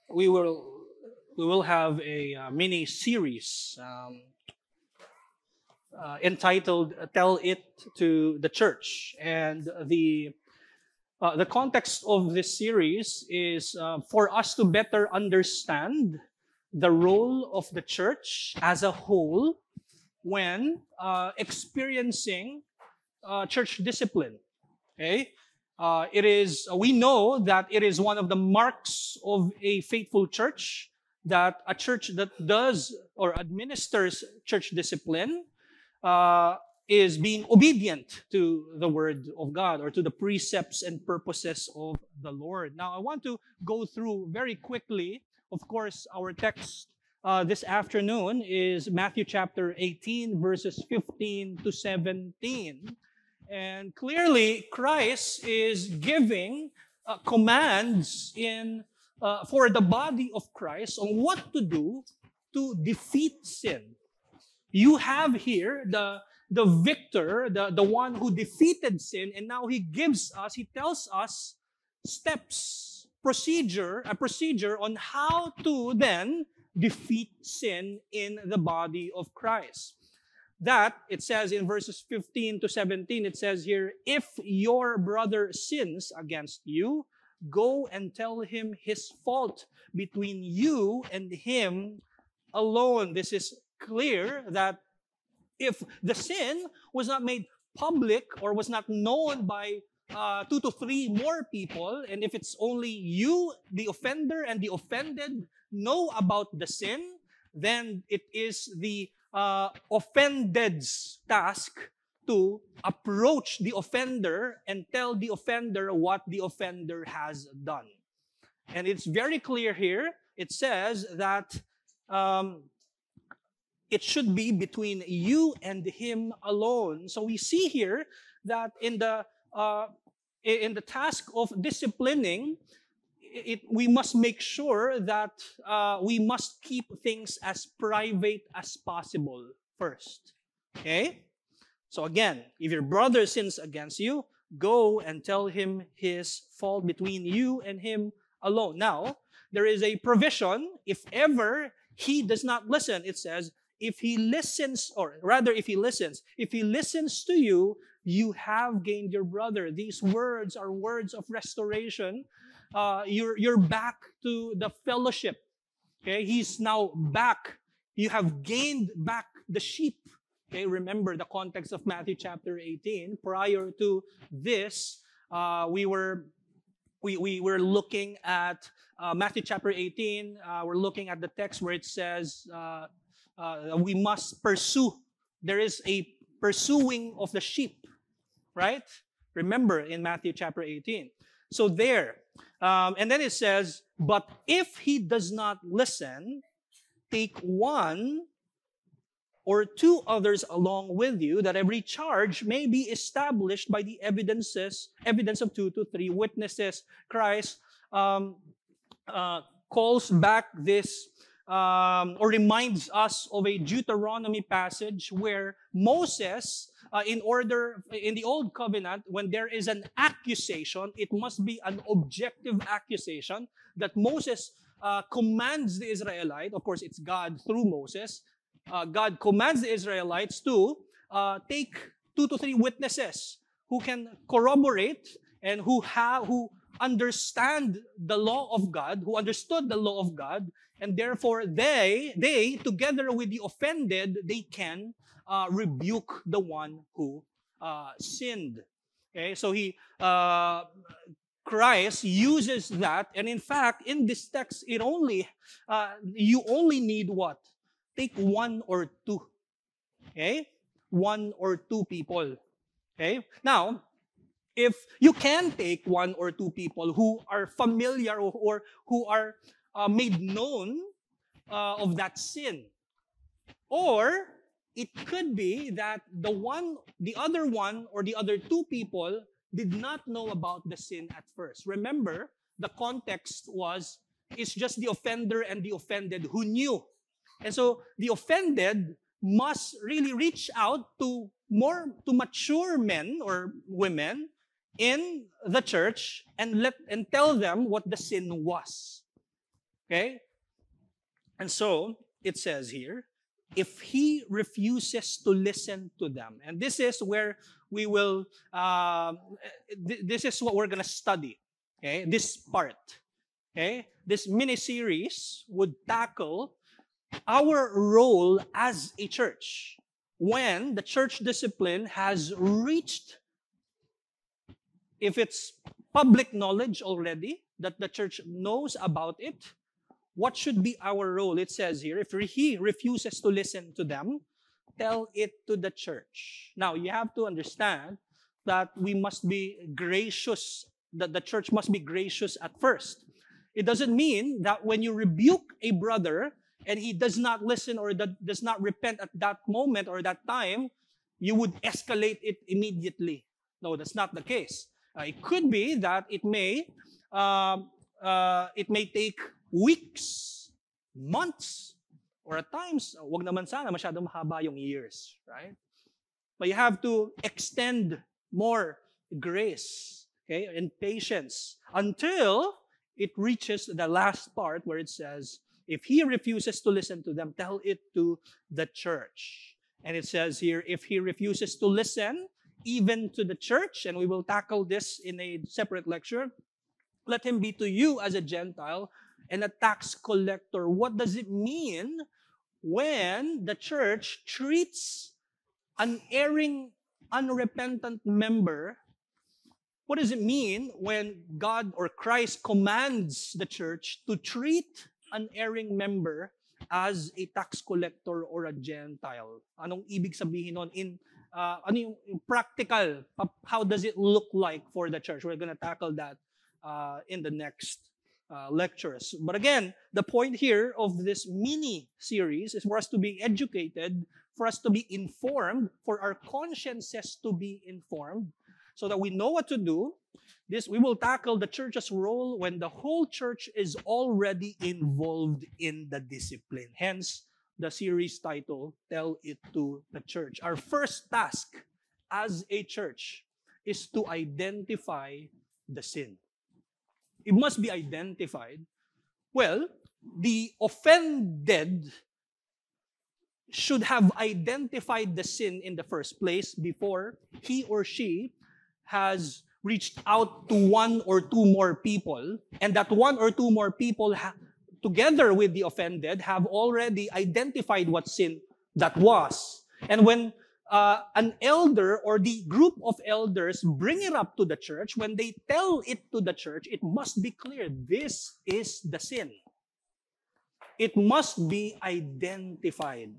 we will we will have a mini series entitled "Tell It to the Church," and the context of this series is for us to better understand the role of the church as a whole when experiencing church discipline. Okay, it is. We know that it is one of the marks of a faithful church that a church that does or administers church discipline uh, is being obedient to the word of God or to the precepts and purposes of the Lord. Now, I want to go through very quickly. Of course, our text this afternoon is Matthew chapter 18, verses 15 to 17. And clearly, Christ is giving commands for the body of Christ on what to do to defeat sin. You have here the victor, the one who defeated sin, and now he tells us steps, a procedure on how to then defeat sin in the body of Christ. That, it says in verses 15 to 17, it says here, if your brother sins against you, go and tell him his fault between you and him alone. This is clear that if the sin was not made public or was not known by two to three more people, and if it's only you, the offender, and the offended know about the sin, then it is the offended's task to approach the offender and tell the offender what the offender has done. And it's very clear here. It says that it should be between you and him alone. So we see here that in the task of disciplining, we must make sure that we must keep things as private as possible first. Okay? So again, if your brother sins against you, go and tell him his fault between you and him alone. Now, there is a provision. If ever he does not listen, it says, if he listens to you, you have gained your brother. These words are words of restoration. You're back to the fellowship. Okay, he's now back. You have gained back the sheep. Okay, remember the context of Matthew chapter 18. Prior to this, we were looking at Matthew chapter 18. We're looking at the text where it says we must pursue. There is a pursuing of the sheep, right? Remember in Matthew chapter 18. So there. And then it says, but if he does not listen, take one or two others along with you, that every charge may be established by the evidence of 2 to 3 witnesses. Christ calls back this or reminds us of a Deuteronomy passage where Moses, in the Old Covenant, when there is an accusation, it must be an objective accusation that Moses commands the Israelite. Of course, it's God through Moses. God commands the Israelites to take 2 to 3 witnesses who can corroborate and who understand the law of God, who understood the law of God, and therefore they together with the offended, they can rebuke the one who sinned. Okay, so Christ uses that, and in fact, in this text, you only need what? Take one or two. Okay? One or two people. Okay? Now, if you can take one or two people who are familiar or who are made known of that sin, or it could be that the other one or the other two people did not know about the sin at first. Remember, the context it's just the offender and the offended who knew. And so the offended must really reach out to mature men or women in the church and tell them what the sin was. Okay? And so, it says here, if he refuses to listen to them, and this is where we will, this is what we're going to study, okay? This part, okay? This mini-series would tackle our role as a church when the church discipline has reached, if it's public knowledge already, that the church knows about it, what should be our role? It says here, if he refuses to listen to them, tell it to the church. Now, you have to understand that we must be gracious, that the church must be gracious at first. It doesn't mean that when you rebuke a brother and he does not listen or does not repent at that moment or that time, you would escalate it immediately. No, that's not the case. It could be that it may take weeks, months, or at times, wag naman sana masyadong mahaba yung years, right? But you have to extend more grace, okay, and patience until it reaches the last part where it says, if he refuses to listen to them, tell it to the church. And it says here, if he refuses to listen, even to the church, and we will tackle this in a separate lecture, let him be to you as a Gentile and a tax collector. What does it mean when the church treats an erring, unrepentant member? What does it mean when God or Christ commands the church to treat an erring member as a tax collector or a Gentile? Anong ibig sabihin nun? Ano yung practical? How does it look like for the church? We're going to tackle that in the next lectures. But again, the point here of this mini-series is for us to be educated, for us to be informed, for our consciences to be informed, so that we know what to do. We will tackle the church's role when the whole church is already involved in the discipline. Hence, the series title, Tell It to the Church. Our first task as a church is to identify the sin. It must be identified. Well, the offended should have identified the sin in the first place before he or she has reached out to one or two more people, and that one or two more people together with the offended have already identified what sin that was. And when an elder or the group of elders bring it up to the church, when they tell it to the church, it must be clear, this is the sin. It must be identified.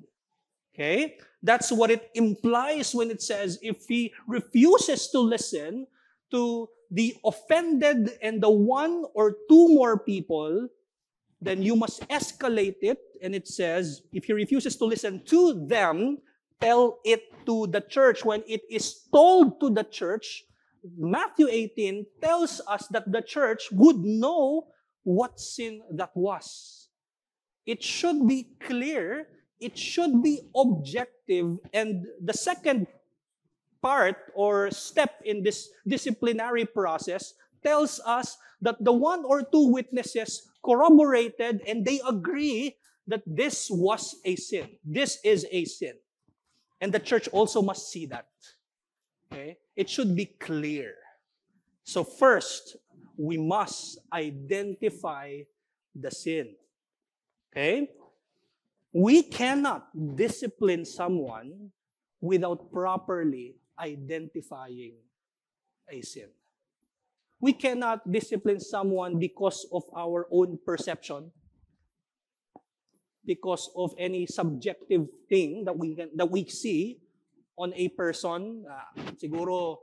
Okay? That's what it implies when it says, if he refuses to listen to the offended and the one or two more people, then you must escalate it. And it says, if he refuses to listen to them, tell it to the church. When it is told to the church, Matthew 18 tells us that the church would know what sin that was. It should be clear. It should be objective. And the second part or step in this disciplinary process tells us that the one or two witnesses corroborated and they agree that this was a sin. This is a sin. And the church also must see that. Okay? It should be clear. So first, we must identify the sin. Okay? We cannot discipline someone without properly identifying a sin. We cannot discipline someone because of our own perception, because of any subjective thing that we see on a person, siguro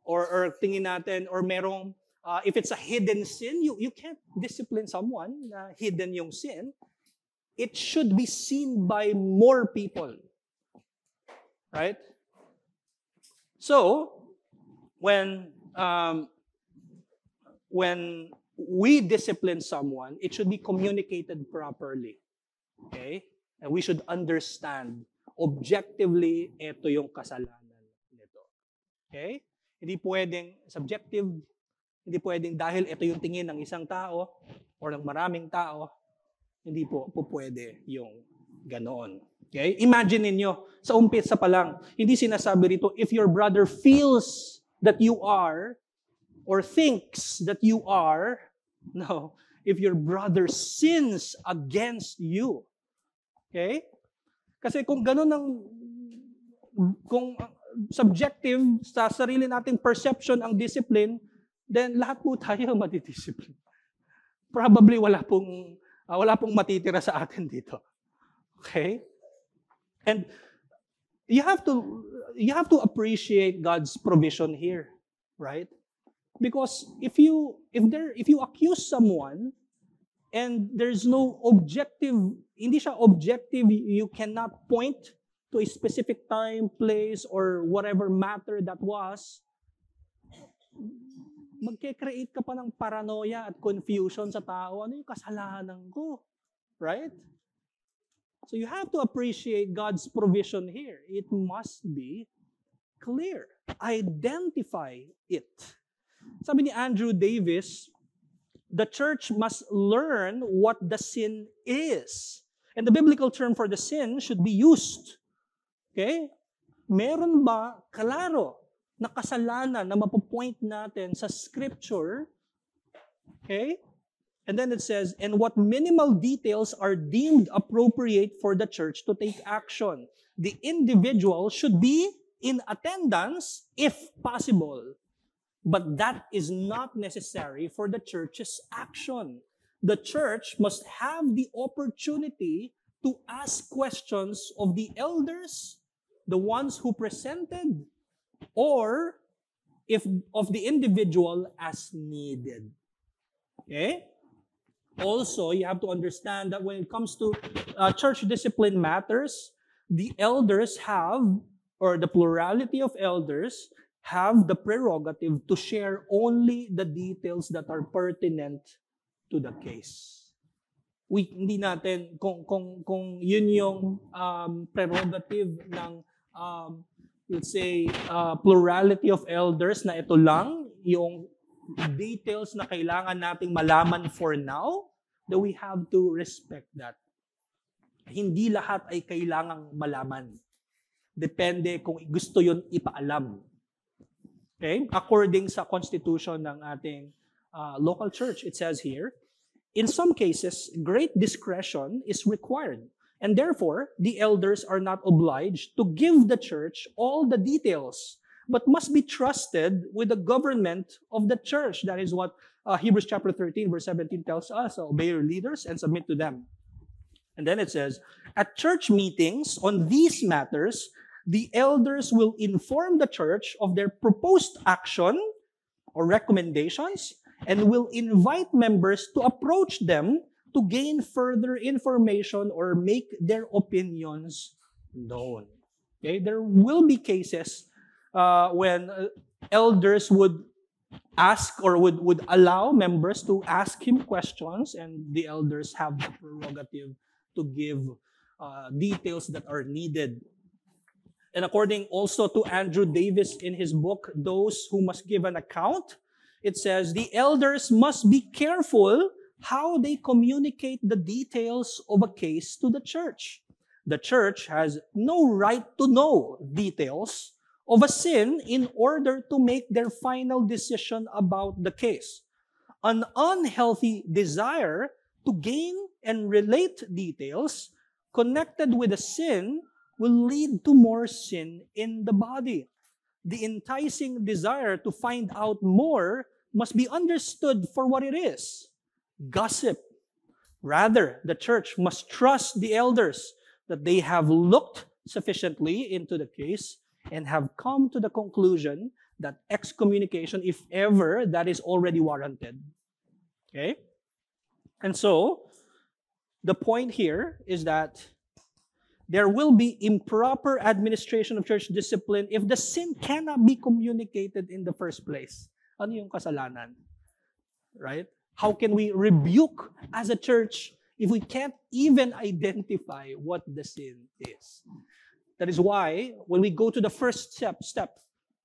or tingin natin, or merong if it's a hidden sin, you can't discipline someone na hidden yung sin. It should be seen by more people. Right? So, when we discipline someone, it should be communicated properly. Okay? And we should understand objectively, ito yung kasalanan nito. Okay? Hindi pwedeng subjective, hindi pwedeng dahil ito yung tingin ng isang tao, or ng maraming tao, hindi po pwede yung ganoon. Okay? Imagine ninyo, sa umpisa pa lang, hindi sinasabi rito, if your brother feels that you are, or thinks that you are, no, if your brother sins against you. Okay? Kasi kung gano'n kung subjective sa sarili nating perception ang discipline, then lahat po tayo matidiscipline. Probably wala pong matitira sa atin dito. Okay? And you have to appreciate God's provision here, right? Because if you accuse someone and there's no objective, hindi siya objective, you cannot point to a specific time, place, or whatever matter that was, magke-create ka pa ng paranoia at confusion sa tao. Ano yung kasalanan ko? Right? So you have to appreciate God's provision here. It must be clear. Identify it. Sabi ni Andrew Davis, the church must learn what the sin is. And the biblical term for the sin should be used. Okay? Meron ba klaro na kasalanan na mapupoint natin sa scripture? Okay? And then it says, and what minimal details are deemed appropriate for the church to take action. The individual should be in attendance if possible. But that is not necessary for the church's action. The church must have the opportunity to ask questions of the elders, the ones who presented, or if of the individual as needed. Okay? Also, you have to understand that when it comes to church discipline matters, the elders have, or the plurality of elders, have the prerogative to share only the details that are pertinent to the case. Hindi natin, kung yun yung prerogative ng, let's say, plurality of elders, na ito lang, yung details na kailangan nating malaman for now, that we have to respect that. Hindi lahat ay kailangang malaman. Depende kung gusto yun ipaalam. Okay? According sa constitution ng ating local church, it says here, in some cases, great discretion is required, and therefore, the elders are not obliged to give the church all the details, but must be trusted with the government of the church. That is what Hebrews chapter 13, verse 17 tells us. So obey your leaders and submit to them. And then it says, at church meetings on these matters, the elders will inform the church of their proposed action or recommendations and will invite members to approach them to gain further information or make their opinions known. Okay? There will be cases when elders would ask or would allow members to ask him questions, and the elders have the prerogative to give details that are needed. And according also to Andrew Davis in his book, Those Who Must Give an Account, it says, the elders must be careful how they communicate the details of a case to the church. The church has no right to know details of a sin in order to make their final decision about the case. An unhealthy desire to gain and relate details connected with a sin will lead to more sin in the body. The enticing desire to find out more must be understood for what it is: gossip. Rather, the church must trust the elders that they have looked sufficiently into the case and have come to the conclusion that excommunication, if ever, that is already warranted. Okay? And so, the point here is that there will be improper administration of church discipline if the sin cannot be communicated in the first place. Ano yung kasalanan? Right? How can we rebuke as a church if we can't even identify what the sin is? That is why, when we go to the first step,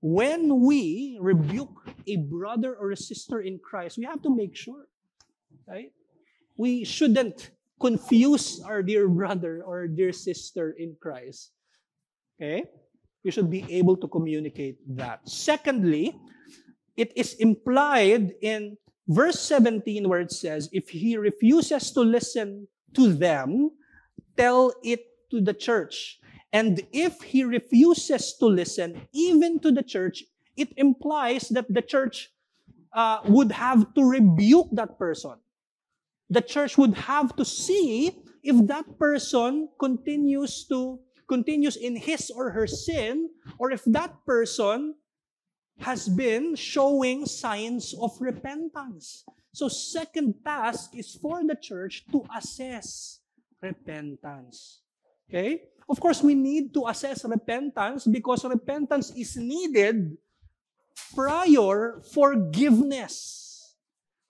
when we rebuke a brother or a sister in Christ, we have to make sure, right? we shouldn't confuse our dear brother or dear sister in Christ. Okay? We should be able to communicate that. Secondly, it is implied in verse 17 where it says, if he refuses to listen to them, tell it to the church. And if he refuses to listen even to the church, it implies that the church would have to rebuke that person. The church would have to see if that person continues in his or her sin, or if that person has been showing signs of repentance. So second task is for the church to assess repentance. Okay? Of course, we need to assess repentance because repentance is needed prior forgiveness.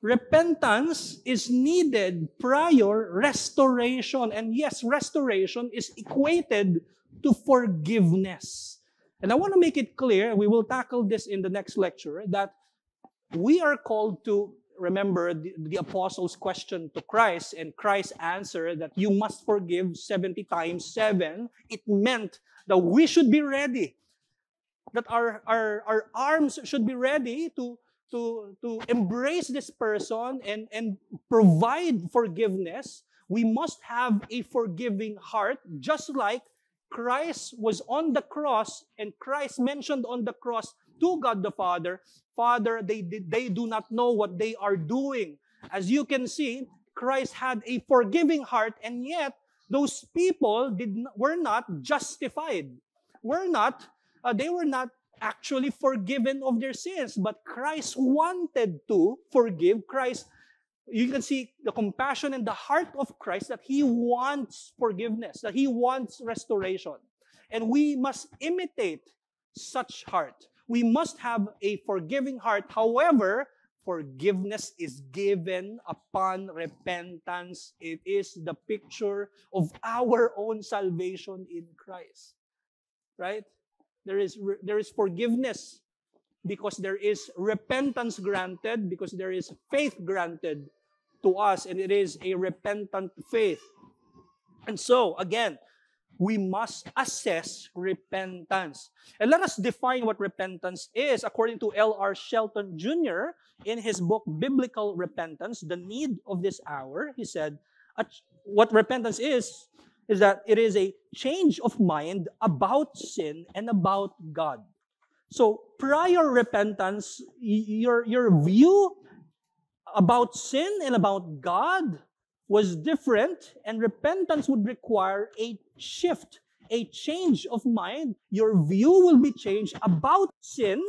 Repentance is needed prior restoration. And yes, restoration is equated to forgiveness. And I want to make it clear, we will tackle this in the next lecture, that we are called to remember the apostles' question to Christ, and Christ's answer that you must forgive 70 times 7. It meant that we should be ready, that our arms should be ready to embrace this person and provide forgiveness. We must have a forgiving heart, just like Christ was on the cross, and Christ mentioned on the cross to God the Father, Father, they do not know what they are doing. As you can see, Christ had a forgiving heart, and yet those people were not justified. They were not actually forgiven of their sins, but Christ wanted to forgive. You can see the compassion and the heart of Christ, that He wants forgiveness, that He wants restoration. And we must imitate such heart. We must have a forgiving heart. However, forgiveness is given upon repentance. It is the picture of our own salvation in Christ. Right? There is forgiveness because there is repentance granted, because there is faith granted to us, and it is a repentant faith. And so, again, we must assess repentance. And let us define what repentance is. According to L.R. Shelton Jr., in his book, Biblical Repentance, The Need of This Hour, he said, what repentance is that it is a change of mind about sin and about God. So, prior repentance, your view about sin and about God was different, and repentance would require a shift, a change of mind. Your view will be changed about sin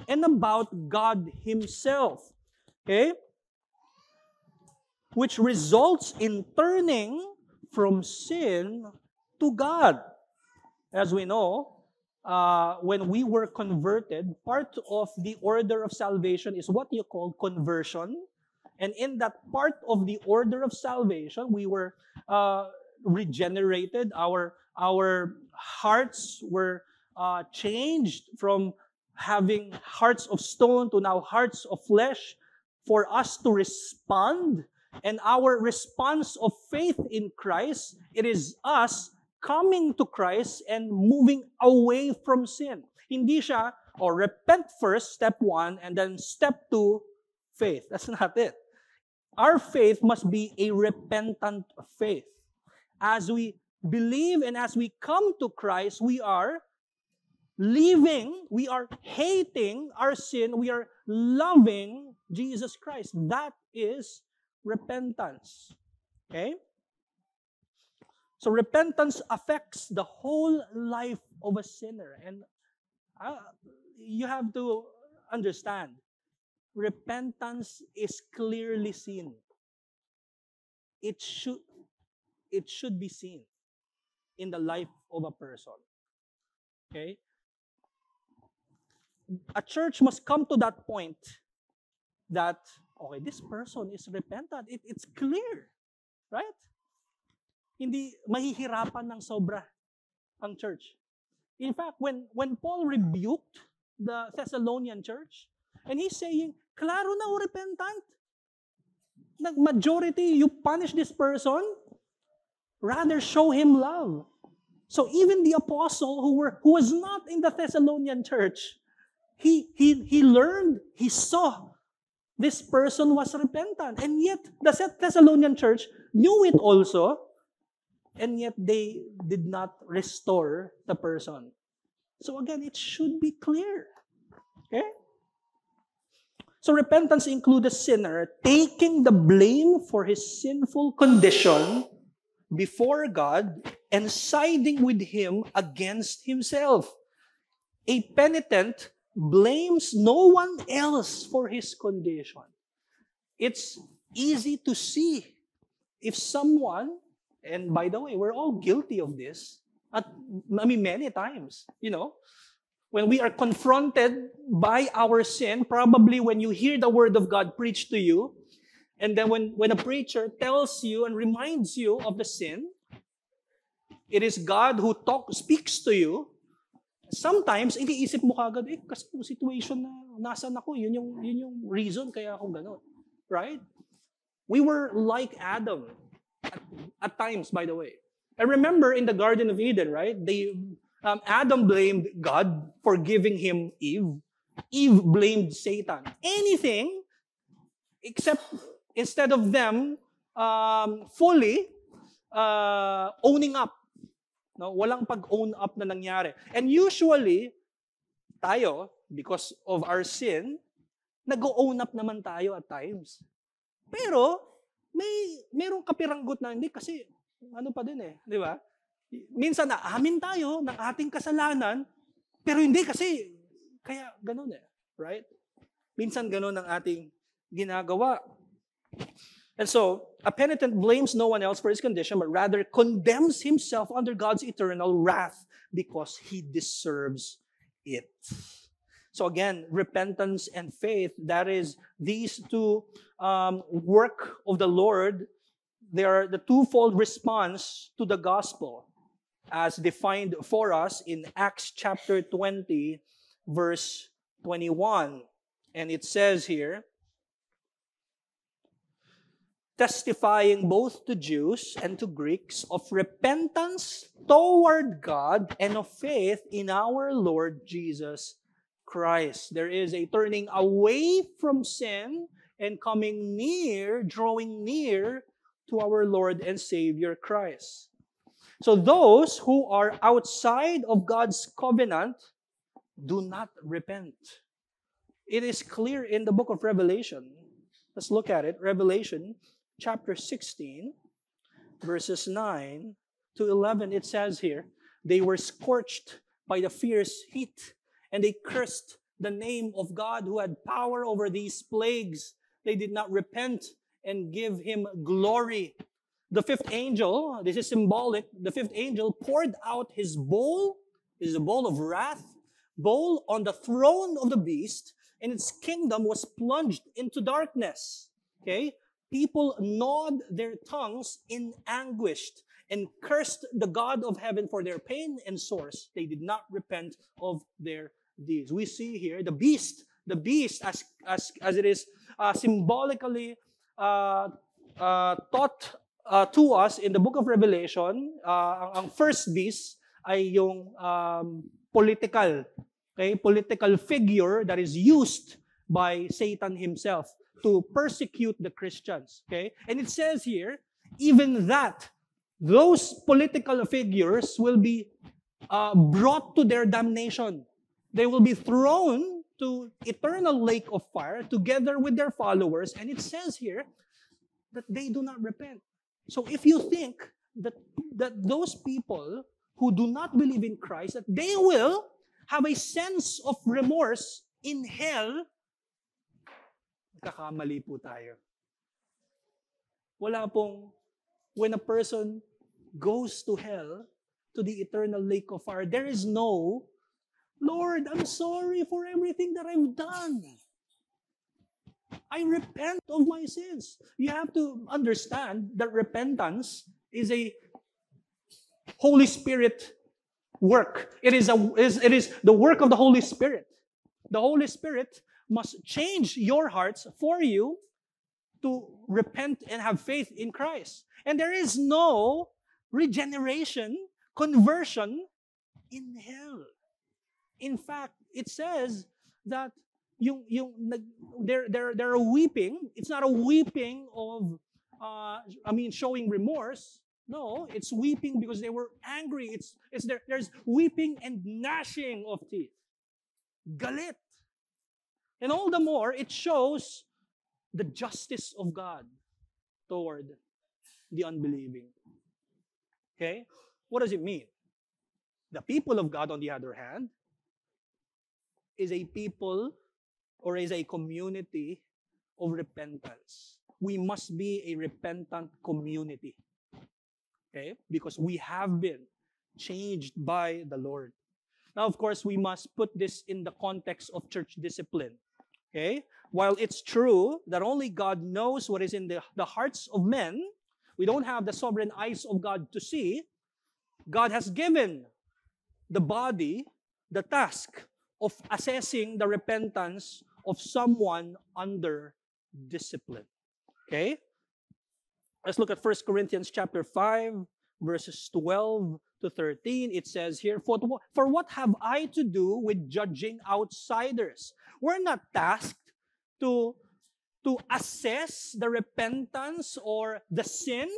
and about God Himself. Okay? Which results in turning from sin to God. As we know, when we were converted, part of the order of salvation is what you call conversion. And in that part of the order of salvation, we were regenerated. Our hearts were changed from having hearts of stone to now hearts of flesh, for us to respond. And our response of faith in Christ, it is us coming to Christ and moving away from sin. Hindi siya, repent first, step 1, and then step 2, faith. That's not it. Our faith must be a repentant faith. As we believe and as we come to Christ, we are leaving, we are hating our sin, we are loving Jesus Christ. That is repentance. Okay? So repentance affects the whole life of a sinner. And you have to understand, repentance is clearly seen. It should be seen in the life of a person. Okay? A church must come to that point that, okay, this person is repentant. It's clear. Right? Hindi mahihirapan ng sobra ang church. In fact, when Paul rebuked the Thessalonian church, and he's saying, klaro na repentant. Majority, you punish this person, rather show him love. So even the apostle who was not in the Thessalonian church, he learned, he saw this person was repentant. And yet, the Thessalonian church knew it also, and yet they did not restore the person. So again, it should be clear. Okay? So repentance includes a sinner taking the blame for his sinful condition before God and siding with him against himself. A penitent blames no one else for his condition. It's easy to see if someone, and by the way, we're all guilty of this, many times, when we are confronted by our sin, probably when you hear the word of God preached to you, and then when a preacher tells you and reminds you of the sin, it is God who speaks to you. Sometimes, iniisip mo kagad, kasi yung situation na nasan ako, yun yung reason kaya ako gano'n. Right? We were like Adam at times, by the way. I remember in the Garden of Eden, right? Adam blamed God for giving him Eve. Eve blamed Satan. Anything except instead of them fully owning up. No, walang pag-own up na nangyari. And usually, tayo, because of our sin, nag-own up naman tayo at times. Pero, merong kapiranggot na hindi kasi, ano pa din di ba? Minsan naamin tayo ng ating kasalanan, pero hindi kasi, kaya ganun right? Minsan ganun ang ating ginagawa. And so, a penitent blames no one else for his condition, but rather condemns himself under God's eternal wrath because he deserves it. So again, repentance and faith, that is these two work of the Lord. They are the twofold response to the gospel as defined for us in Acts chapter 20, verse 21. And it says here, testifying both to Jews and to Greeks of repentance toward God and of faith in our Lord Jesus Christ. There is a turning away from sin and coming near, drawing near to our Lord and Savior Christ. So those who are outside of God's covenant do not repent. It is clear in the book of Revelation. Let's look at it. Revelation chapter 16, verses 9 to 11, it says here, they were scorched by the fierce heat, and they cursed the name of God who had power over these plagues. They did not repent and give him glory. The fifth angel, this is symbolic, the fifth angel poured out his bowl, this is a bowl of wrath, bowl on the throne of the beast, and its kingdom was plunged into darkness. Okay? People gnawed their tongues in anguish and cursed the God of heaven for their pain and sores. They did not repent of their deeds. We see here the beast as it is symbolically taught to us in the book of Revelation. Ang first beast ay yung political figure that is used by Satan himself to persecute the Christians. Okay? And it says here, even that, those political figures will be brought to their damnation. They will be thrown to eternal lake of fire together with their followers. And it says here that they do not repent. So if you think that those people who do not believe in Christ, that they will have a sense of remorse in hell, kakamali po tayo. Wala pong, when a person goes to hell, to the eternal lake of fire, there is no, Lord, I'm sorry for everything that I've done. I repent of my sins. You have to understand that repentance is a Holy Spirit work. It is the work of the Holy Spirit. The Holy Spirit must change your hearts for you to repent and have faith in Christ. And there is no regeneration, conversion in hell. In fact, it says that they're weeping. It's not a weeping of, showing remorse. No, it's weeping because they were angry. There's weeping and gnashing of teeth. Galit. And all the more, it shows the justice of God toward the unbelieving. Okay? What does it mean? The people of God, on the other hand, is a people or is a community of repentance. We must be a repentant community. Okay? Because we have been changed by the Lord. Now, of course, we must put this in the context of church discipline. Okay? While it's true that only God knows what is in the hearts of men, we don't have the sovereign eyes of God to see. God has given the body the task of assessing the repentance of someone under discipline. Okay? Let's look at 1 Corinthians chapter 5, verses 12 to 13. It says here, For what have I to do with judging outsiders? We're not tasked to assess the repentance or the sin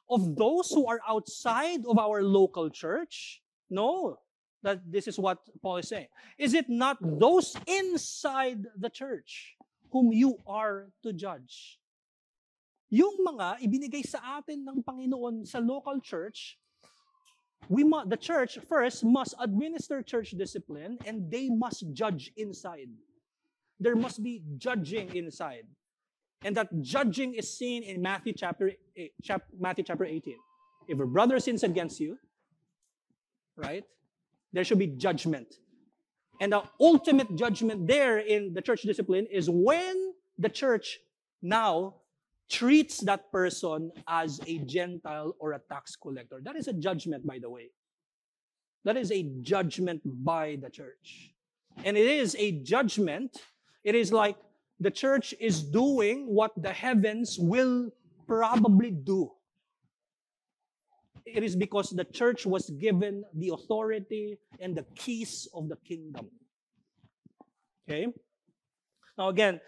of those who are outside of our local church. No, that this is what Paul is saying. Is it not those inside the church whom you are to judge? Yung mga ibinigay sa atin ng Panginoon sa local church, the church first must administer church discipline and they must judge inside. There must be judging inside. And that judging is seen in Matthew chapter 18. If a brother sins against you, right, there should be judgment. And the ultimate judgment there in the church discipline is when the church now treats that person as a Gentile or a tax collector. That is a judgment, by the way. That is a judgment by the church. And it is a judgment. It is like the church is doing what the heavens will probably do. It is because the church was given the authority and the keys of the kingdom. Okay? Now again,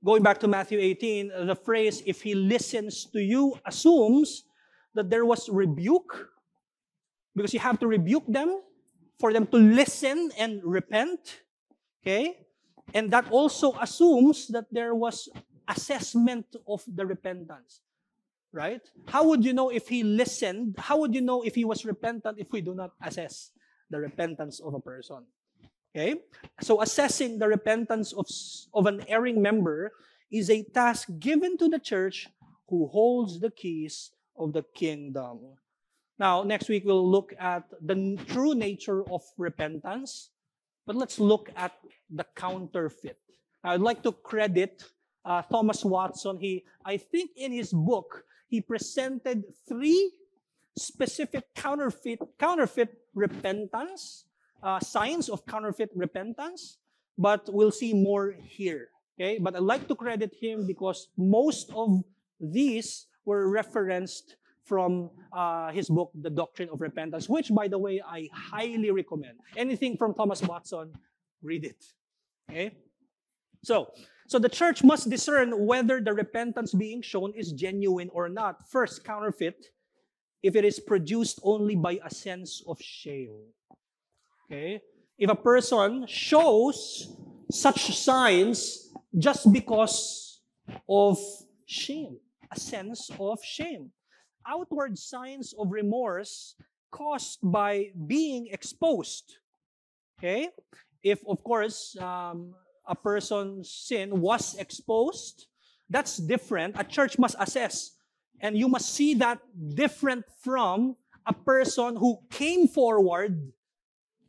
going back to Matthew 18, the phrase, if he listens to you, assumes that there was rebuke, because you have to rebuke them for them to listen and repent. Okay? And that also assumes that there was assessment of the repentance. Right? How would you know if he listened? How would you know if he was repentant if we do not assess the repentance of a person? Okay? So assessing the repentance of an erring member is a task given to the church who holds the keys of the kingdom. Now, next week we'll look at the true nature of repentance, but let's look at the counterfeit. I'd like to credit Thomas Watson. I think in his book, he presented 3 specific counterfeit repentance, signs of counterfeit repentance, but we'll see more here. Okay? But I'd like to credit him because most of these were referenced from his book, The Doctrine of Repentance, which, by the way, I highly recommend. Anything from Thomas Watson, read it. Okay? So the church must discern whether the repentance being shown is genuine or not. First, counterfeit, if it is produced only by a sense of shame. Okay? If a person shows such signs just because of shame, a sense of shame. Outward signs of remorse caused by being exposed. Okay? If, of course, a person's sin was exposed, that's different. A church must assess. And you must see that different from a person who came forward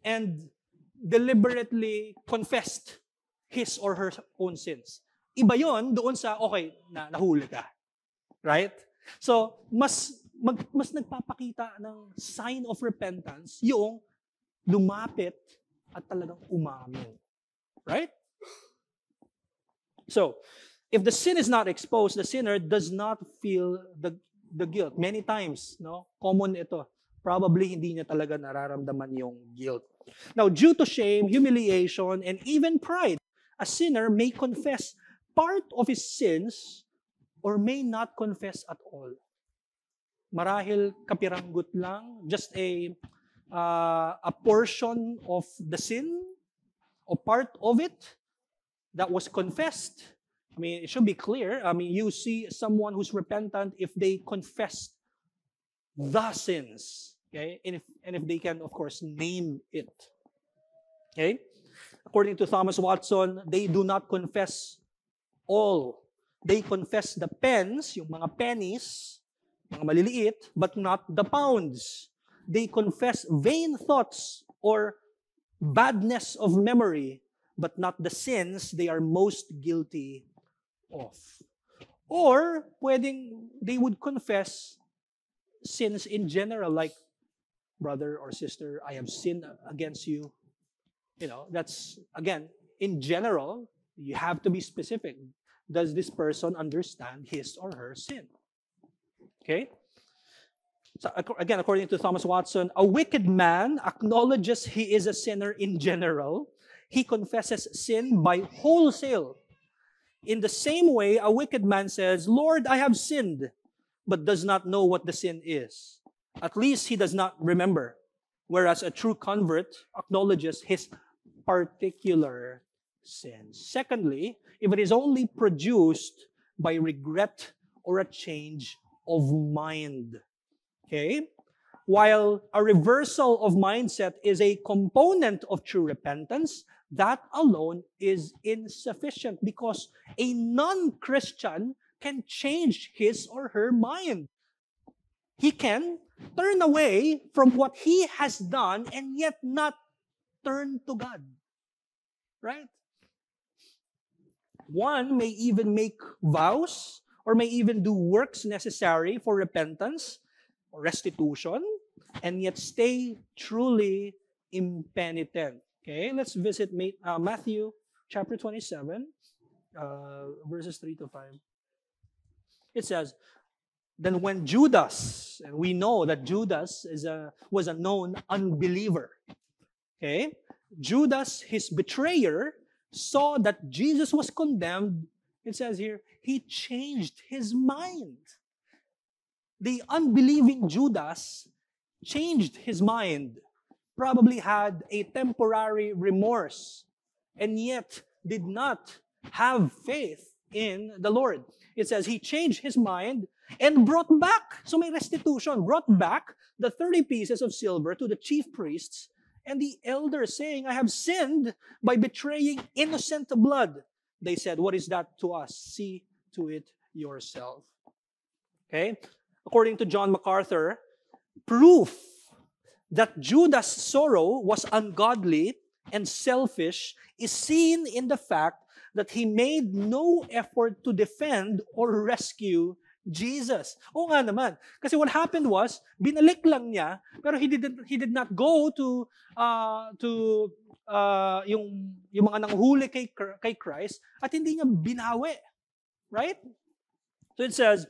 and deliberately confessed his or her own sins. Iba yon doon sa, okay, nahuli ka. Right? So, mas nagpapakita ng sign of repentance yung lumapit at talagang umamin. Right? So, if the sin is not exposed, the sinner does not feel the guilt. Many times, no? Common ito. Probably hindi niya talaga nararamdaman yung guilt. Now, due to shame, humiliation, and even pride, a sinner may confess part of his sins or may not confess at all. Marahil kapiranggut lang, just a portion of the sin or part of it that was confessed. I mean, it should be clear. I mean, you see someone who's repentant if they confess the sins, okay? And if they can, of course, name it. Okay? According to Thomas Watson, they do not confess all. They confess the pence, yung mga pennies, mga maliliit, but not the pounds. They confess vain thoughts or badness of memory, but not the sins they are most guilty of. Or, they would confess sins in general, like, brother or sister, I have sinned against you. You know, that's, again, in general, you have to be specific. Does this person understand his or her sin? Okay? So, again, according to Thomas Watson, a wicked man acknowledges he is a sinner in general. He confesses sin by wholesale. In the same way, a wicked man says, Lord, I have sinned, but does not know what the sin is. At least he does not remember. Whereas a true convert acknowledges his particular sins. Secondly, if it is only produced by regret or a change of mind. Okay? While a reversal of mindset is a component of true repentance, that alone is insufficient because a non-Christian can change his or her mind. He can turn away from what he has done and yet not turn to God. Right? One may even make vows or may even do works necessary for repentance or restitution and yet stay truly impenitent. Okay, let's visit Matthew chapter 27, verses 3 to 5. It says, then when Judas, and we know that Judas was a known unbeliever. Okay, Judas, his betrayer, saw that Jesus was condemned. It says here, he changed his mind. The unbelieving Judas changed his mind. Probably had a temporary remorse and yet did not have faith in the Lord. It says he changed his mind and brought back, so may restitution, brought back the 30 pieces of silver to the chief priests and the elders, saying, I have sinned by betraying innocent blood. They said, what is that to us? See to it yourself. Okay? According to John MacArthur, proof that Judas' sorrow was ungodly and selfish is seen in the fact that he made no effort to defend or rescue Jesus. Oo nga naman. Kasi what happened was, binalik lang niya, pero he did not go to yung mga nanghuli kay Christ at hindi niya binawi. Right? So it says,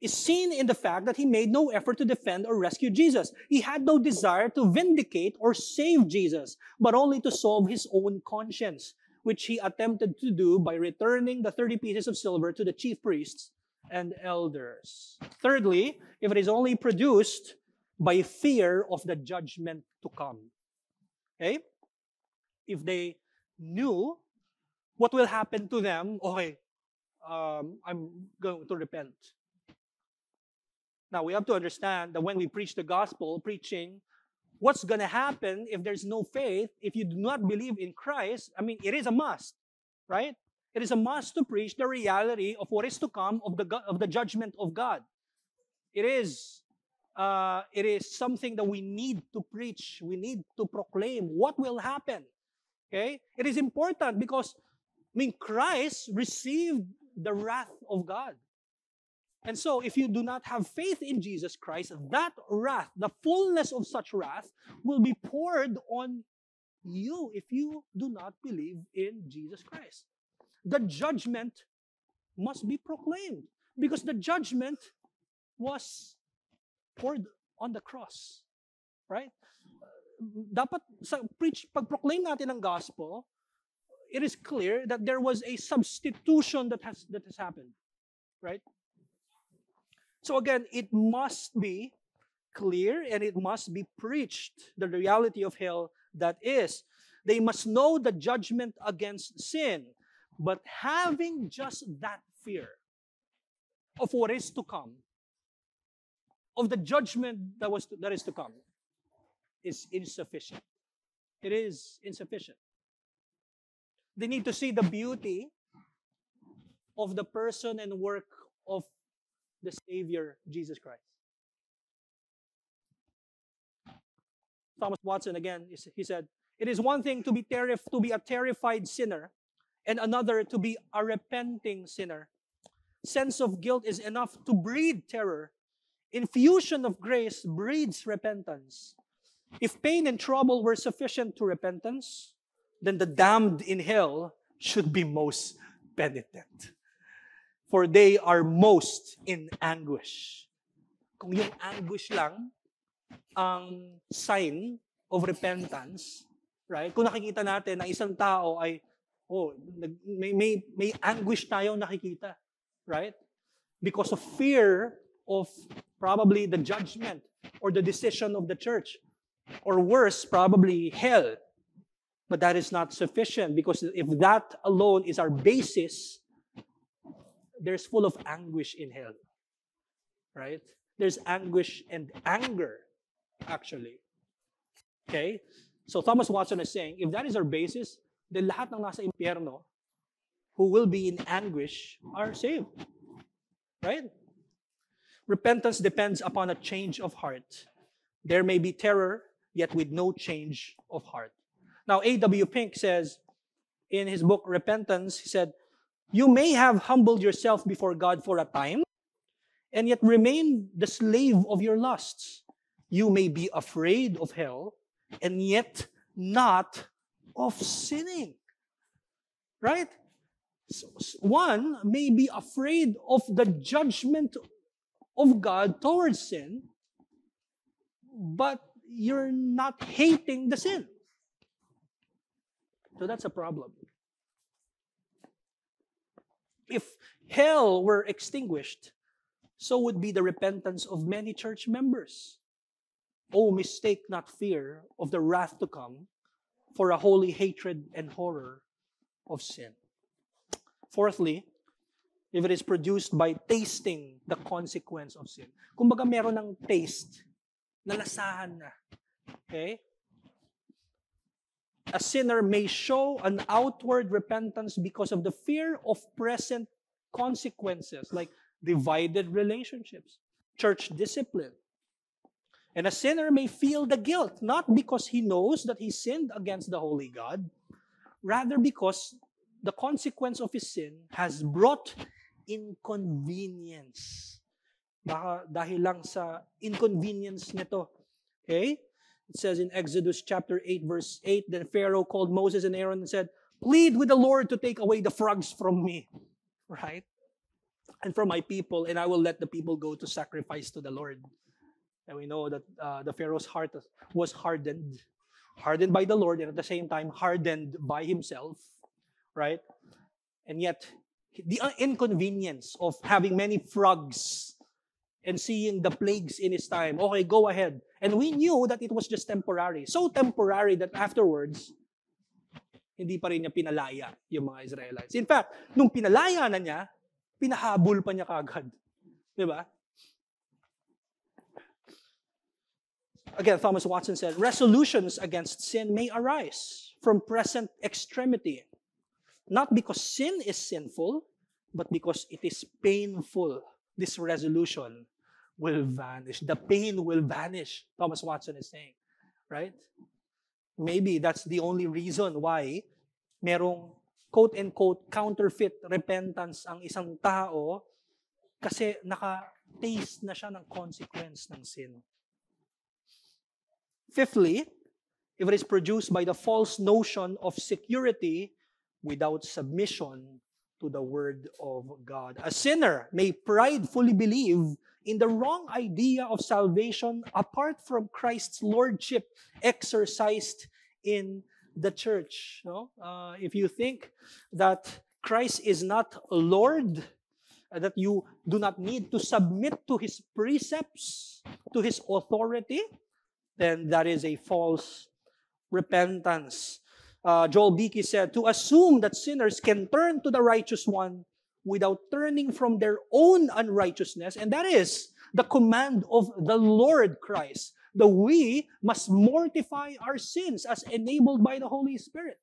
is seen in the fact that he made no effort to defend or rescue Jesus. He had no desire to vindicate or save Jesus, but only to solve his own conscience, which he attempted to do by returning the 30 pieces of silver to the chief priests and elders. Thirdly, if it is only produced by fear of the judgment to come. Okay? If they knew what will happen to them, okay, I'm going to repent. Now, we have to understand that when we preach the gospel, preaching, what's going to happen if there's no faith, if you do not believe in Christ, I mean, it is a must, right? It is a must to preach the reality of what is to come of the judgment of God. It is something that we need to preach. We need to proclaim what will happen. Okay? It is important because, I mean, Christ received the wrath of God. And so, if you do not have faith in Jesus Christ, that wrath, the fullness of such wrath, will be poured on you if you do not believe in Jesus Christ. the judgment must be proclaimed. Because the judgment was poured on the cross. Right? Dapat pag-proclaim natin ang gospel, it is clear that there was a substitution that has happened. Right? So again, it must be clear and it must be preached, the reality of hell that is. They must know the judgment against sin, but having just that fear of what is to come, of the judgment that is to come, is insufficient. It is insufficient. They need to see the beauty of the person and work of the Savior, Jesus Christ. Thomas Watson, again, he said, it is one thing to be a terrified sinner, and another to be a repenting sinner. Sense of guilt is enough to breed terror. Infusion of grace breeds repentance. If pain and trouble were sufficient to repentance, then the damned in hell should be most penitent. For they are most in anguish. Kung yung anguish lang ang sign of repentance, right? Kung nakikita natin na isang tao ay, may anguish tayong nakikita, right? Because of fear of probably the judgment or the decision of the church. Or worse, probably hell. But that is not sufficient, because if that alone is our basis, there's full of anguish in hell. Right? There's anguish and anger, actually. Okay? So Thomas Watson is saying, if that is our basis, then lahat ng nasa impyerno who will be in anguish are saved. Right? Repentance depends upon a change of heart. There may be terror, yet with no change of heart. Now, A.W. Pink says, in his book, Repentance, he said, you may have humbled yourself before God for a time, and yet remain the slave of your lusts. You may be afraid of hell, and yet not of sinning. Right? So, one may be afraid of the judgment of God towards sin, but you're not hating the sin. So that's a problem. If hell were extinguished, so would be the repentance of many church members. Oh, mistake not fear of the wrath to come, for a holy hatred and horror of sin. Fourthly, if it is produced by tasting the consequence of sin. Kumbaga meron ng taste, nalasahan na. Okay? A sinner may show an outward repentance because of the fear of present consequences, like divided relationships, church discipline. And a sinner may feel the guilt, not because he knows that he sinned against the holy God, rather because the consequence of his sin has brought inconvenience. Baka dahil lang sa inconvenience nito. Okay? It says in Exodus chapter 8, verse 8, then Pharaoh called Moses and Aaron and said, plead with the Lord to take away the frogs from me. Right? And from my people, and I will let the people go to sacrifice to the Lord. And we know that the Pharaoh's heart was hardened by the Lord, and at the same time hardened by himself. Right? And yet, the inconvenience of having many frogs and seeing the plagues in his time, okay, go ahead. And we knew that it was just temporary. So temporary that afterwards, hindi pa rin niya pinalaya yung mga Israelites. In fact, nung pinalaya na niya, pinahabol pa niya kagad. Diba? Again, Thomas Watson said, resolutions against sin may arise from present extremity. Not because sin is sinful, but because it is painful. This resolution will vanish. The pain will vanish, Thomas Watson is saying. Right? Maybe that's the only reason why merong quote-unquote counterfeit repentance ang isang tao kasi naka-taste na siya ng consequence ng sin. Fifthly, if it is produced by the false notion of security without submission to the Word of God. A sinner may pridefully believe in the wrong idea of salvation apart from Christ's lordship exercised in the church. No? If you think that Christ is not Lord, that you do not need to submit to His precepts, to His authority, then that is a false repentance. Joel Beakey said, to assume that sinners can turn to the righteous one without turning from their own unrighteousness, and that is the command of the Lord Christ, that we must mortify our sins as enabled by the Holy Spirit.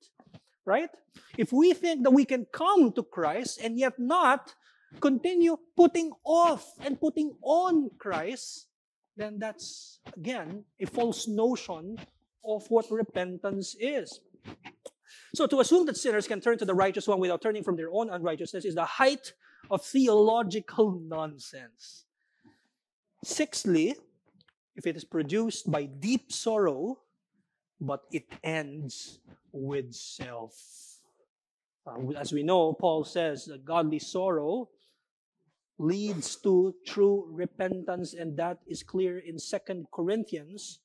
Right? If we think that we can come to Christ and yet not continue putting off and putting on Christ, then that's, again, a false notion of what repentance is. So to assume that sinners can turn to the righteous one without turning from their own unrighteousness is the height of theological nonsense. Sixthly, if it is produced by deep sorrow, but it ends with self. As we know, Paul says that godly sorrow leads to true repentance, and that is clear in 2 Corinthians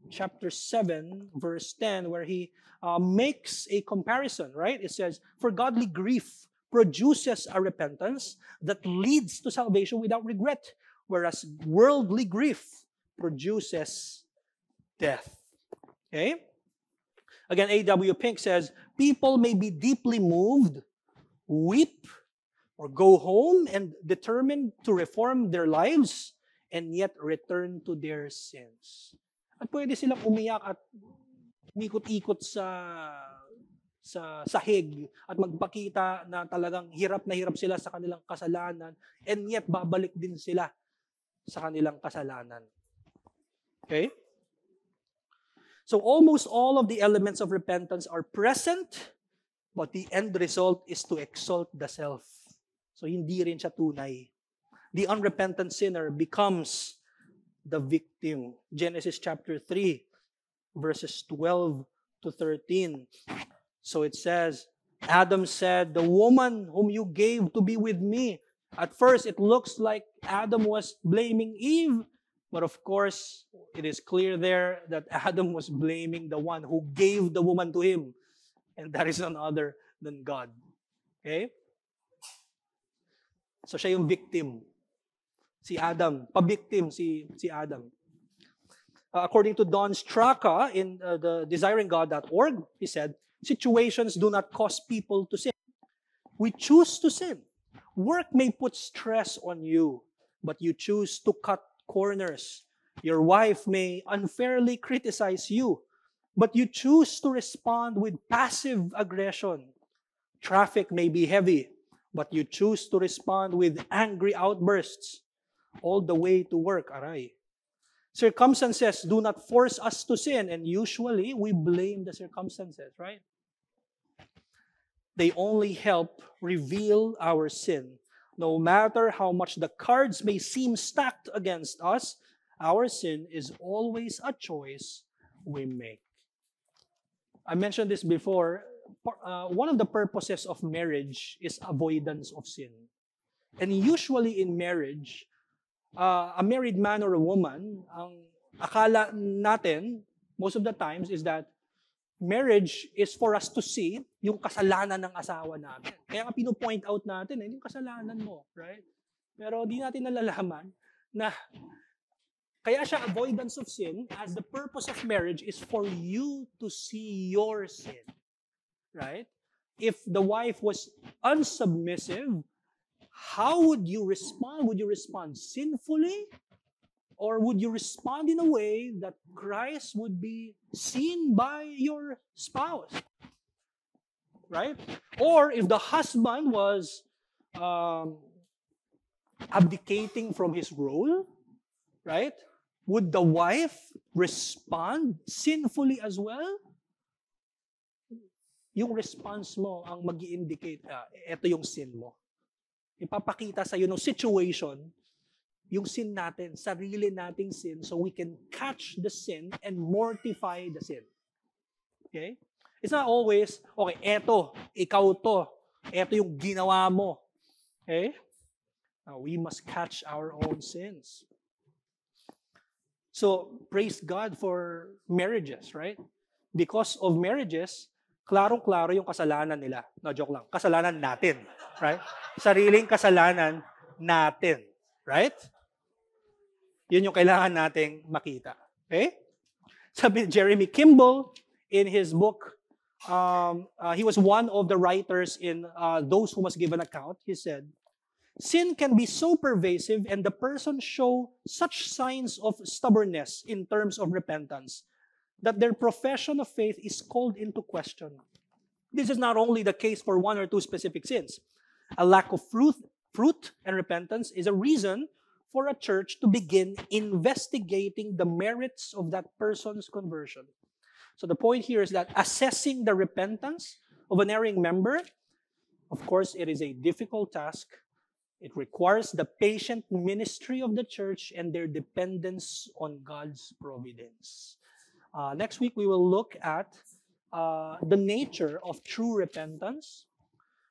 chapter 7, verse 10, where he makes a comparison, right? It says, for godly grief produces a repentance that leads to salvation without regret, whereas worldly grief produces death. Okay? Again, A.W. Pink says, people may be deeply moved, weep, or go home and determined to reform their lives, and yet return to their sins. At pwede silang umiyak at ikot-ikot sa sahig at magpakita na talagang hirap na hirap sila sa kanilang kasalanan, and yet babalik din sila sa kanilang kasalanan. Okay? So almost all of the elements of repentance are present, but the end result is to exalt the self. So hindi rin siya tunay. The unrepentant sinner becomes the victim. Genesis chapter 3, verses 12 to 13. So it says, Adam said, the woman whom you gave to be with me. At first, it looks like Adam was blaming Eve, but of course, it is clear there that Adam was blaming the one who gave the woman to him, and that is none other than God. Okay? So siya yung victim. Si Adam. Pa-victim si Adam. According to Don Straka in the desiringgod.org, he said, situations do not cause people to sin. We choose to sin. Work may put stress on you, but you choose to cut corners. Your wife may unfairly criticize you, but you choose to respond with passive aggression. Traffic may be heavy, but you choose to respond with angry outbursts all the way to work. Aray. Circumstances do not force us to sin, and usually we blame the circumstances, right? They only help reveal our sin. No matter how much the cards may seem stacked against us, our sin is always a choice we make. I mentioned this before. One of the purposes of marriage is avoidance of sin. And usually in marriage, a married man or a woman, ang akala natin, most of the times, is that marriage is for us to see yung kasalanan ng asawa namin. Kaya nga pino-point out natin, yung kasalanan mo, right? Pero di natin nalalaman na kaya siya avoidance of sin, as the purpose of marriage is for you to see your sin. Right? If the wife was unsubmissive, how would you respond? Would you respond sinfully? Or would you respond in a way that Christ would be seen by your spouse? Right? Or if the husband was abdicating from his role, right? Would the wife respond sinfully as well? Yung response mo ang mag-i-indicate, ito yung sin mo. Ipapakita sa iyo ng situation, yung sin natin, sarili nating sin, so we can catch the sin and mortify the sin. Okay? It's not always, okay, eto, ikaw to. Ito yung ginawa mo. Okay? Now, we must catch our own sins. So, praise God for marriages, right? Because of marriages, klarong-klaro yung kasalanan nila. No, joke lang. Kasalanan natin, right? Sariling kasalanan natin, right? Yun yung kailangan nating makita. Okay? Sabi ni Jeremy Kimball, in his book, he was one of the writers in Those Who Must Give an Account. He said, sin can be so pervasive and the person show such signs of stubbornness in terms of repentance that their profession of faith is called into question. This is not only the case for one or two specific sins. A lack of fruit and repentance is a reason for a church to begin investigating the merits of that person's conversion. So the point here is that assessing the repentance of an erring member, of course, it is a difficult task. It requires the patient ministry of the church and their dependence on God's providence. Next week, we will look at the nature of true repentance,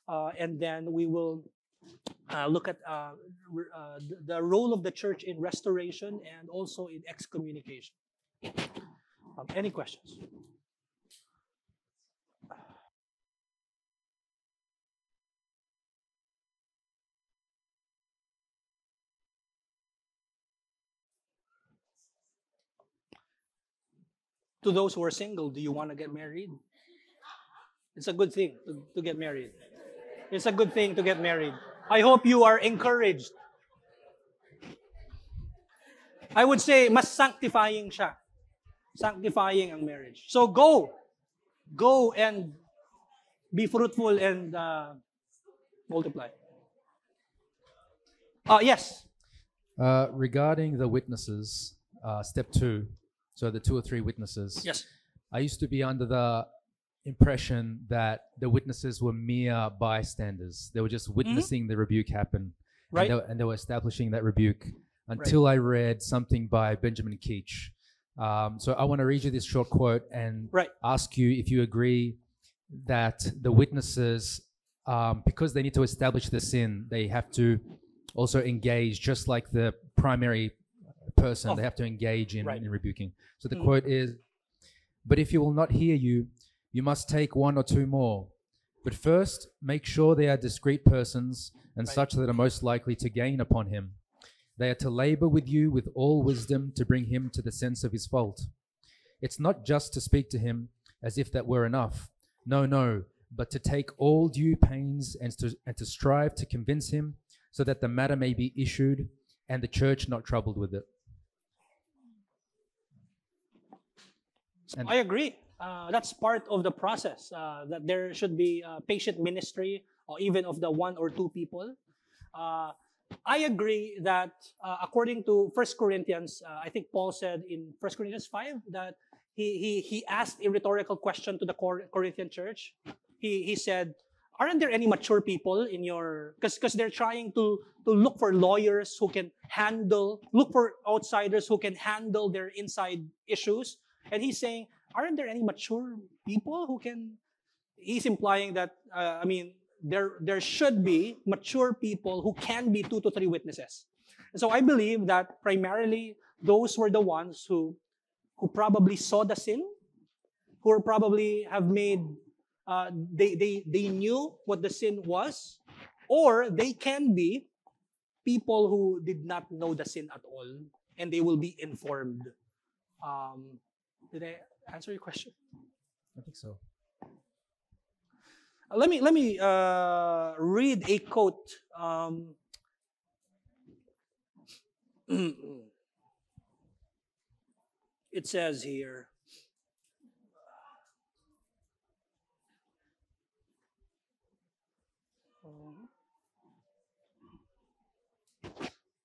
and then we will look at the role of the church in restoration and also in excommunication. Any questions? To those who are single, do you want to get married? It's a good thing to get married. It's a good thing to get married. I hope you are encouraged. I would say, mas sanctifying siya. Sanctifying ang marriage. So go and be fruitful and multiply. Yes. Regarding the witnesses, step 2, so the 2 or 3 witnesses. Yes. I used to be under the impression that the witnesses were mere bystanders. They were just witnessing the rebuke happen. Right. And they were establishing that rebuke until I read something by Benjamin Keach. So I want to read you this short quote and ask you if you agree that the witnesses, because they need to establish the sin, they have to also engage, just like the primary person, they have to engage in rebuking. So the quote is, "But if he will not hear you, you must take 1 or 2 more. But first, make sure they are discreet persons and such that are most likely to gain upon him. They are to labor with you with all wisdom to bring him to the sense of his fault. It's not just to speak to him as if that were enough. No, but to take all due pains and to strive to convince him so that the matter may be issued and the church not troubled with it." I agree. That's part of the process, that there should be patient ministry, or even of the 1 or 2 people. I agree that according to 1 Corinthians, I think Paul said in 1 Corinthians 5 that he asked a rhetorical question to the Corinthian church. He said, aren't there any mature people in your... Because they're trying to look for lawyers who can look for outsiders who can handle their inside issues. And he's saying, aren't there any mature people who can... He's implying that, there should be mature people who can be 2 to 3 witnesses. And so I believe that primarily those were the ones who probably saw the sin, who probably have made, they knew what the sin was, or they can be people who did not know the sin at all, and they will be informed. Did I answer your question? I think so. Let me read a quote. It says here,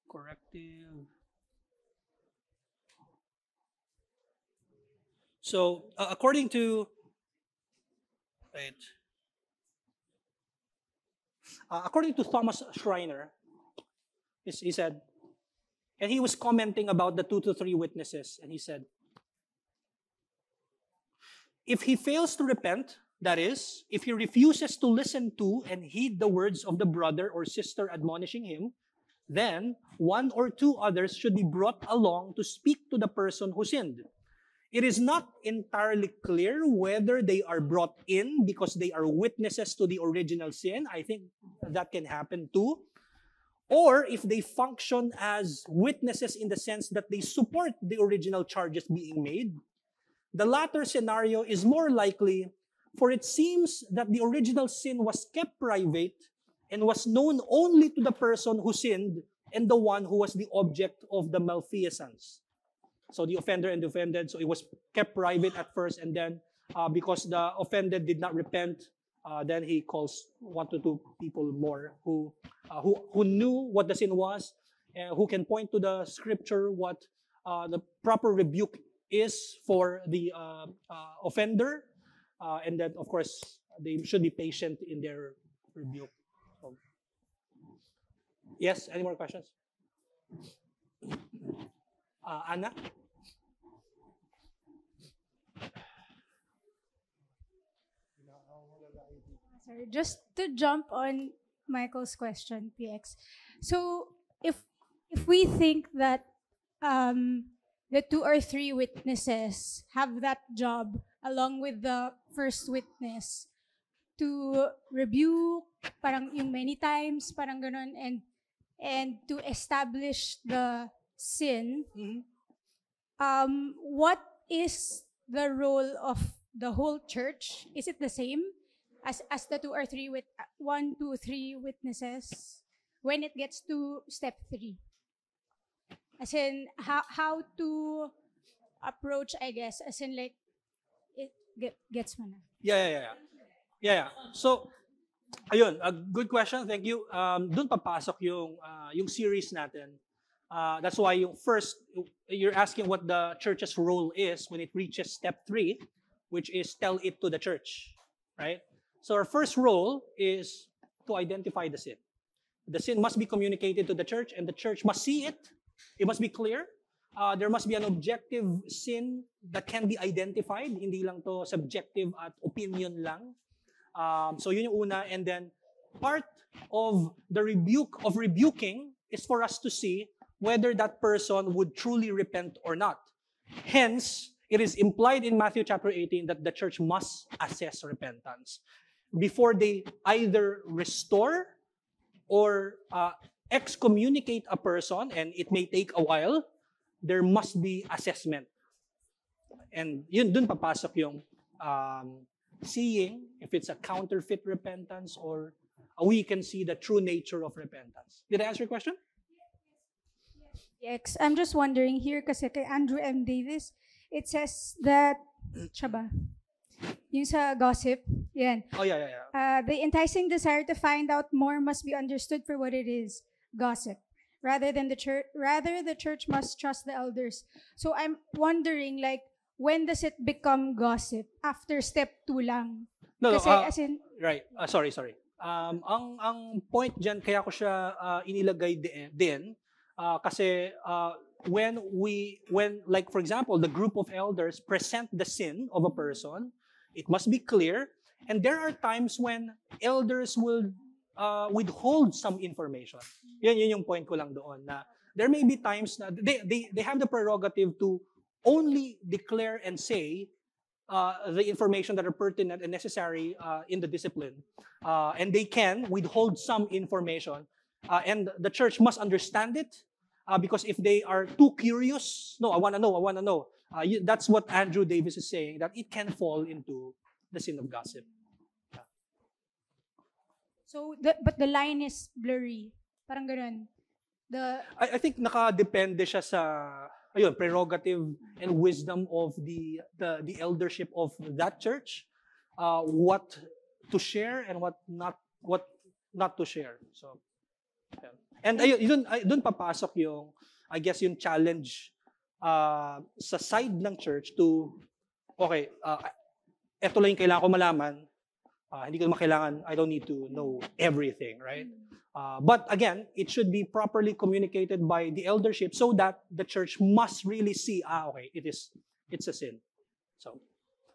corrective. So, according to Thomas Schreiner, he said, and he was commenting about the 2 to 3 witnesses, and he said, if he fails to repent, That is, if he refuses to listen to and heed the words of the brother or sister admonishing him, then one or two others should be brought along to speak to the person who sinned. It is not entirely clear whether they are brought in because they are witnesses to the original sin. I think that can happen too. Or if they function as witnesses in the sense that they support the original charges being made. The latter scenario is more likely, for it seems that the original sin was kept private and was known only to the person who sinned and the one who was the object of the malfeasance. So the offender and the offended, so it was kept private at first, and then because the offended did not repent, then he calls 1 to 2 people more who knew what the sin was, and who can point to the scripture what the proper rebuke is for the offender, and then of course they should be patient in their rebuke. So, yes, any more questions? Anna? Sorry, just to jump on Michael's question, PX. So if we think that the 2 or 3 witnesses have that job along with the first witness to rebuke, parang yung many times, parang ganun, and to establish the sin, what is the role of the whole church? Is it the same as the 2 or 3 with 1, 2, 3 witnesses when it gets to step 3? As in how to approach, I guess, as in like it gets mo na. Yeah. So ayun, a good question. Thank you. Doon papasok yung series natin. That's why yung first, you're asking what the church's role is when it reaches step 3, which is tell it to the church, right? So our first role is to identify the sin. The sin must be communicated to the church, and the church must see it. It must be clear. There must be an objective sin that can be identified. Hindi lang to subjective at opinion lang. So yun yung una. And then part of the rebuking is for us to see whether that person would truly repent or not. Hence, it is implied in Matthew chapter 18 that the church must assess repentance before they either restore or excommunicate a person, and it may take a while. There must be assessment. And yun, dun papasok yung seeing if it's a counterfeit repentance or we can see the true nature of repentance. Did I answer your question? Yes. I'm just wondering here kasi kay Andrew M. Davis, it says that, siya ba? Yung sa gossip, yan. Oh, yeah. The enticing desire to find out more must be understood for what it is, gossip. Rather the church must trust the elders. So I'm wondering, like, when does it become gossip? After step 2 lang? No, kasi, as in, right. Sorry. Ang point dyan, kaya ko siya inilagay din, kasi when like for example, the group of elders present the sin of a person, it must be clear, and there are times when elders will withhold some information. Yun yung point ko lang doon, na there may be times na they have the prerogative to only declare and say the information that are pertinent and necessary in the discipline, and they can withhold some information, and the church must understand it, because if they are too curious, no, I want to know. That's what Andrew Davis is saying, that it can fall into the sin of gossip. Yeah. So, but the line is blurry. Parang ganun. I think nakadepende siya sa prerogative and wisdom of the eldership of that church, what to share and what not to share. So, yeah. And doon papasok yung, I guess, yung challenge sa side ng church to, okay, eto lang yung kailangan ko malaman, hindi ko kailangan, I don't need to know everything, right? But again, it should be properly communicated by the eldership so that the church must really see, okay, it's a sin.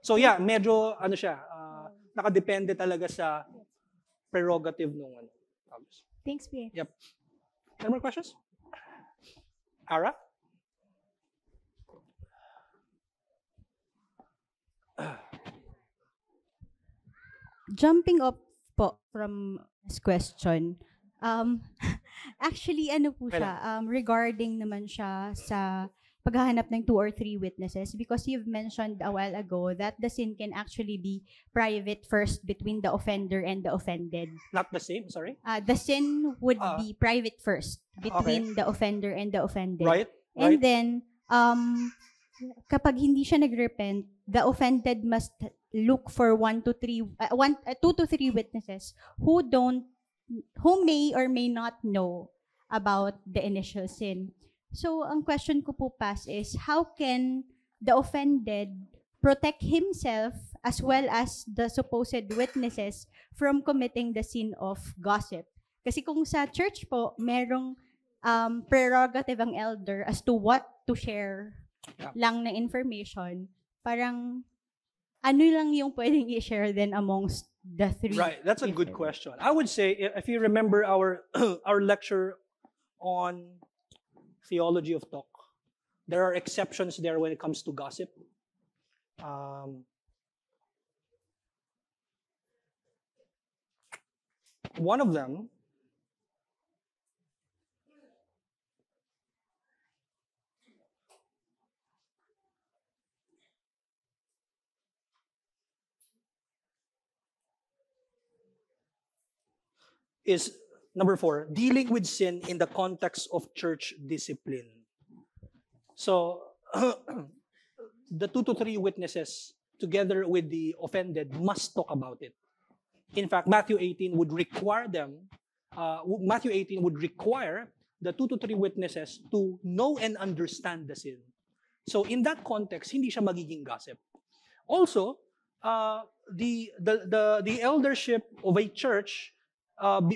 So yeah, medyo ano siya, nakadepende talaga sa prerogative nung ano. Thanks, PX. Yep. Any more questions? Ara? Jumping up po from this question, actually ano po siya, regarding naman siya sa paghahanap ng 2 or 3 witnesses, because you've mentioned a while ago that the sin can actually be private first between the offender and the offended. Not the same, sorry? The sin would be private first between the offender and the offended. Right. And then, kapag hindi siya nagrepent, the offended must look for 2 to 3 witnesses who may or may not know about the initial sin. So, ang question ko po, Pas, is how can the offended protect himself as well as the supposed witnesses from committing the sin of gossip? Kasi kung sa church po, merong prerogative ang elder as to what to share lang na information, parang ano lang yung pwedeng i-share then amongst the 3? Right, that's a good question. I would say, if you remember our our lecture on theology of talk, there are exceptions there when it comes to gossip. One of them is number 4, dealing with sin in the context of church discipline. So, the 2 to 3 witnesses, together with the offended, must talk about it. In fact, Matthew 18 would require the 2 to 3 witnesses to know and understand the sin. So, in that context, hindi siya magiging gossip. Also, the eldership of a church,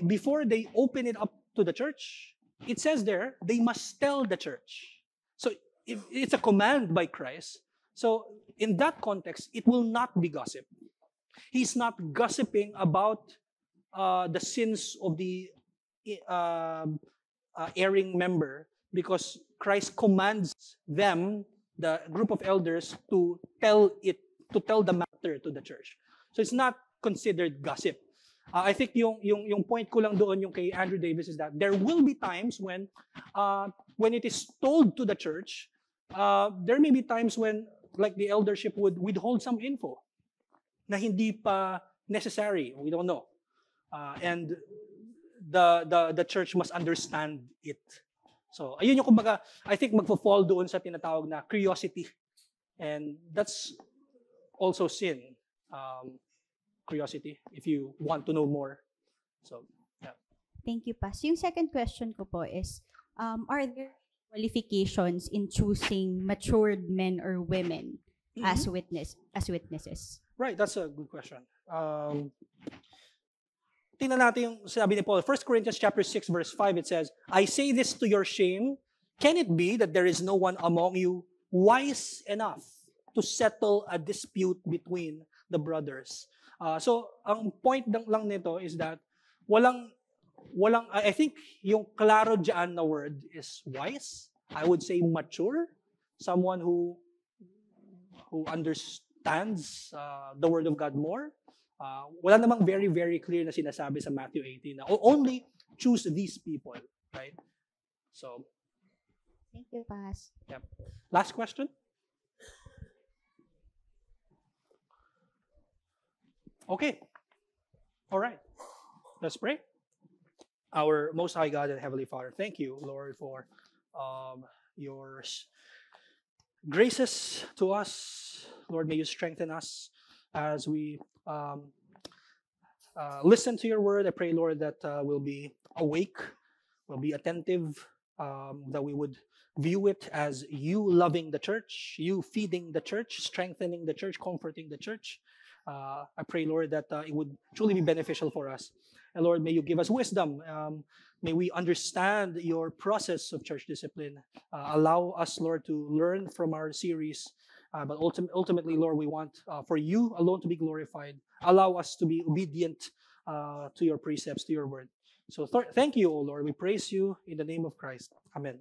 before they open it up to the church, it says there, they must tell the church. So it's a command by Christ. So in that context, it will not be gossip. He's not gossiping about the sins of the erring member, because Christ commands them, the group of elders, to tell the matter to the church. So it's not considered gossip. I think yung point ko lang doon, yung kay Andrew Davis, is that there will be times when it is told to the church, there may be times when, like, the eldership would withhold some info na hindi pa necessary. We don't know. And the church must understand it. So, ayun yung kumbaga, I think magfo-fall doon sa tinatawag na curiosity. And that's also sin. Curiosity, if you want to know more. So, yeah. Thank you, Pas. Yung second question ko po is, are there qualifications in choosing matured men or women as witnesses? Right, that's a good question. Tingnan natin yung sinabi ni Paul. 1 Corinthians chapter 6, verse 5, it says, I say this to your shame. Can it be that there is no one among you wise enough to settle a dispute between the brothers? So, ang point lang nito is that walang, I think yung klaro dyan na word is wise. I would say mature. Someone who understands the word of God more. Wala namang very, very clear na sinasabi sa Matthew 18 na only choose these people, right? So, thank you, Pas. Yep. Last question? Okay. All right. Let's pray. Our Most High God and Heavenly Father, thank you, Lord, for your graces to us. Lord, may you strengthen us as we listen to your word. I pray, Lord, that we'll be awake, we'll be attentive, that we would view it as you loving the church, you feeding the church, strengthening the church, comforting the church. I pray, Lord, that it would truly be beneficial for us. And Lord, may you give us wisdom. May we understand your process of church discipline. Allow us, Lord, to learn from our series But ultimately, Lord, we want for you alone to be glorified. Allow us to be obedient to your precepts, to your word. So thank you, O Lord. We praise you in the name of Christ. Amen.